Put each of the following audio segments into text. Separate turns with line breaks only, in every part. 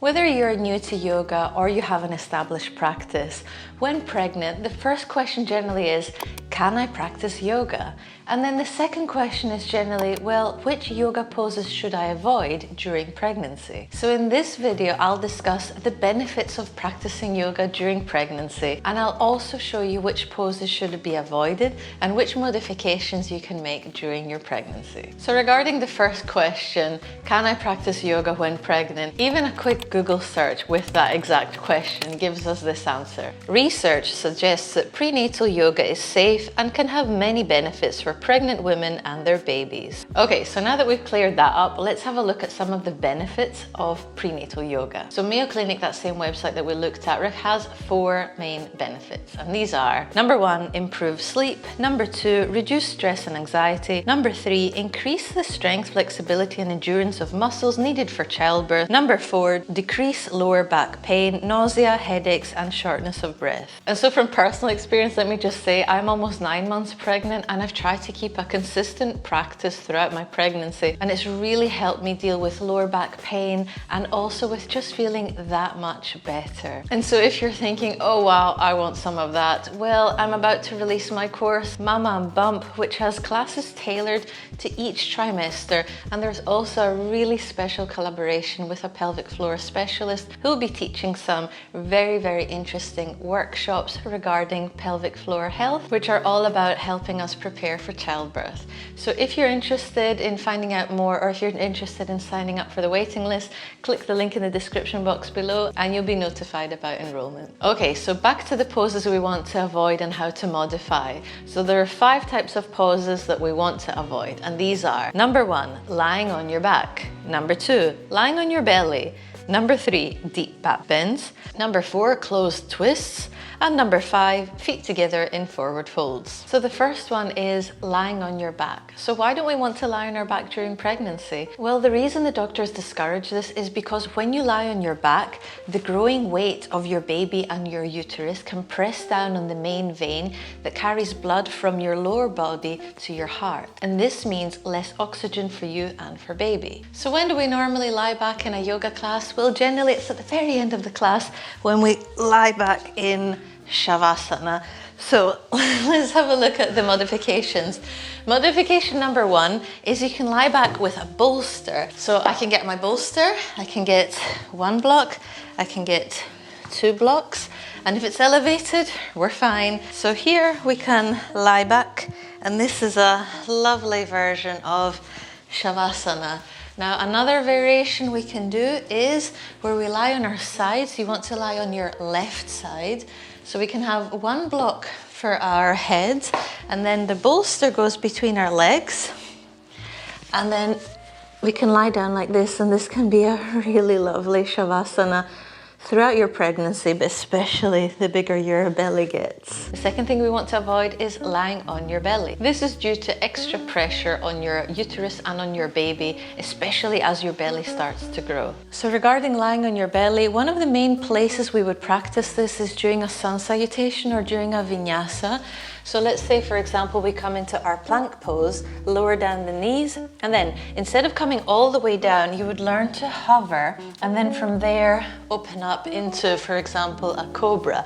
Whether you're new to yoga or you have an established practice, when pregnant, the first question generally is, can I practice yoga? And then the second question is generally, well, which yoga poses should I avoid during pregnancy? So in this video, I'll discuss the benefits of practicing yoga during pregnancy, and I'll also show you which poses should be avoided and which modifications you can make during your pregnancy. So regarding the first question, can I practice yoga when pregnant? Even a quick Google search with that exact question gives us this answer. Research suggests that prenatal yoga is safe and can have many benefits for pregnant women and their babies. Okay, so now that we've cleared that up, let's have a look at some of the benefits of prenatal yoga. So Mayo Clinic, that same website that we looked at, has 4 main benefits, and these are: number 1, improve sleep; number 2, reduce stress and anxiety; number 3, increase the strength, flexibility and endurance of muscles needed for childbirth; number 4, decrease lower back pain, nausea, headaches and shortness of breath. And so from personal experience, let me just say I'm almost 9 months pregnant, and I've tried to keep a consistent practice throughout my pregnancy, and it's really helped me deal with lower back pain and also with just feeling that much better. And so if you're thinking, oh wow, I want some of that, well, I'm about to release my course Mama and Bump, which has classes tailored to each trimester, and there's also a really special collaboration with a pelvic floor specialist who will be teaching some very interesting workshops regarding pelvic floor health, which are all about helping us prepare for childbirth. So if you're interested in finding out more, or if you're interested in signing up for the waiting list, click the link in the description box below and you'll be notified about enrollment. Okay, so back to the poses we want to avoid and how to modify. So there are 5 types of poses that we want to avoid, and these are: number 1, lying on your back; number 2, lying on your belly; number 3, deep back bends; number 4, closed twists; and number 5, feet together in forward folds. So the first one is lying on your back. So why don't we want to lie on our back during pregnancy? Well, the reason the doctors discourage this is because when you lie on your back, the growing weight of your baby and your uterus can press down on the main vein that carries blood from your lower body to your heart. And this means less oxygen for you and for baby. So when do we normally lie back in a yoga class? Well, generally it's at the very end of the class when we lie back in Shavasana. So let's have a look at the modifications. Modification number 1 is you can lie back with a bolster. So I can get my bolster, I can get 1 block, I can get 2 blocks, and if it's elevated, we're fine. So here we can lie back, and this is a lovely version of Shavasana. Now, another variation we can do is where we lie on our sides. You want to lie on your left side. So we can have 1 block for our head, and then the bolster goes between our legs. And then we can lie down like this, and this can be a really lovely Shavasana throughout your pregnancy, but especially the bigger your belly gets. The second thing we want to avoid is lying on your belly. This is due to extra pressure on your uterus and on your baby, especially as your belly starts to grow. So regarding lying on your belly, one of the main places we would practice this is during a sun salutation or during a vinyasa. So let's say, for example, we come into our plank pose, lower down the knees, and then instead of coming all the way down, you would learn to hover, and then from there open up into, for example, a cobra.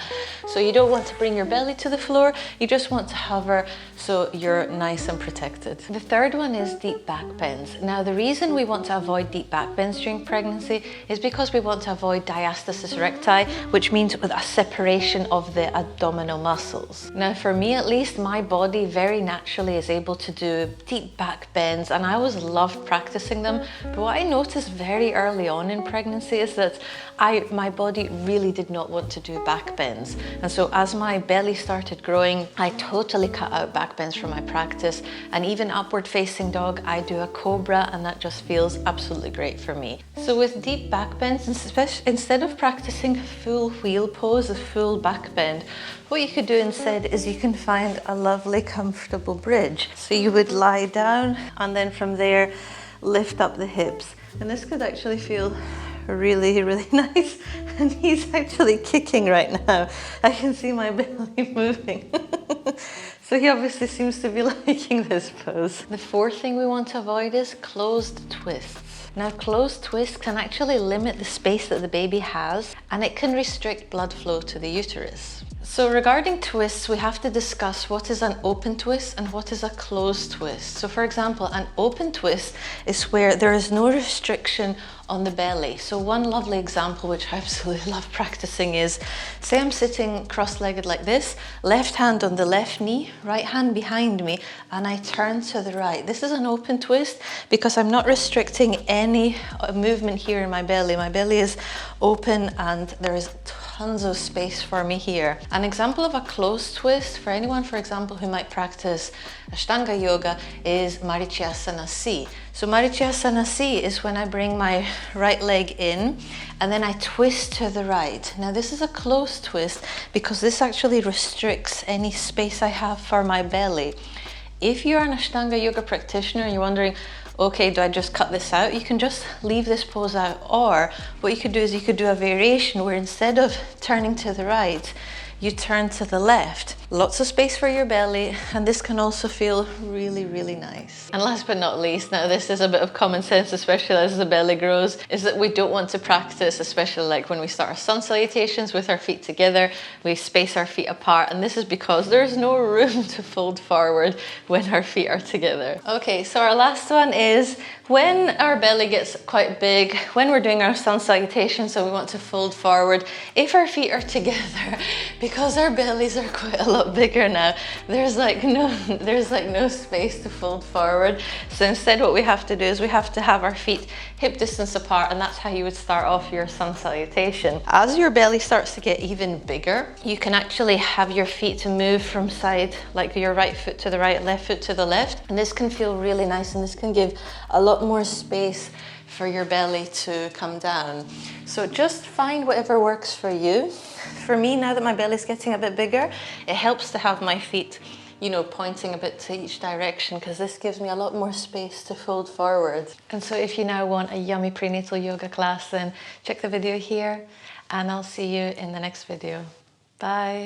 So you don't want to bring your belly to the floor, you just want to hover so you're nice and protected. The third one is deep back bends. Now, the reason we want to avoid deep back bends during pregnancy is because we want to avoid diastasis recti, which means with a separation of the abdominal muscles. Now, for me at least, my body very naturally is able to do deep back bends, and I always loved practicing them. But what I noticed very early on in pregnancy is that my body really did not want to do back bends. And so as my belly started growing, I totally cut out back bends from my practice, and even upward facing dog, I do a cobra, and that just feels absolutely great for me. So with deep back bends, instead of practicing full wheel pose, a full back bend, what you could do instead is you can find a lovely comfortable bridge. So you would lie down, and then from there lift up the hips, and this could actually feel really nice. And he's actually kicking right now. I can see my belly moving. So he obviously seems to be liking this pose. The fourth thing we want to avoid is closed twists. Now, closed twist can actually limit the space that the baby has, and it can restrict blood flow to the uterus. So regarding twists, we have to discuss what is an open twist and what is a closed twist. So for example, an open twist is where there is no restriction on the belly. So one lovely example, which I absolutely love practicing, is say I'm sitting cross-legged like this, left hand on the left knee, right hand behind me, and I turn to the right. This is an open twist because I'm not restricting any movement here in my belly. My belly is open and there is tons of space for me here. An example of a closed twist for anyone, for example, who might practice Ashtanga yoga is Marichyasana C. So Marichyasana C is when I bring my right leg in and then I twist to the right. Now this is a closed twist because this actually restricts any space I have for my belly. If you're an Ashtanga yoga practitioner and you're wondering, okay, do I just cut this out? You can just leave this pose out, or what you could do is you could do a variation where instead of turning to the right, you turn to the left. Lots of space for your belly, and this can also feel really, really nice. And last but not least, now this is a bit of common sense, especially as the belly grows, is that we don't want to practice, especially like when we start our sun salutations with our feet together, we space our feet apart, and this is because there's no room to fold forward when our feet are together. Okay, so our last one is when our belly gets quite big, when we're doing our sun salutation, so we want to fold forward, if our feet are together, because our bellies are quite a lot bigger now, there's like no space to fold forward. So instead what we have to do is we have to have our feet hip distance apart, and that's how you would start off your sun salutation. As your belly starts to get even bigger, you can actually have your feet to move from side, like your right foot to the right, left foot to the left, and this can feel really nice, and this can give a lot more space for your belly to come down. So just find whatever works for you. For me, now that my belly's getting a bit bigger, it helps to have my feet, you know, pointing a bit to each direction, because this gives me a lot more space to fold forward. And so if you now want a yummy prenatal yoga class, then check the video here, and I'll see you in the next video. Bye.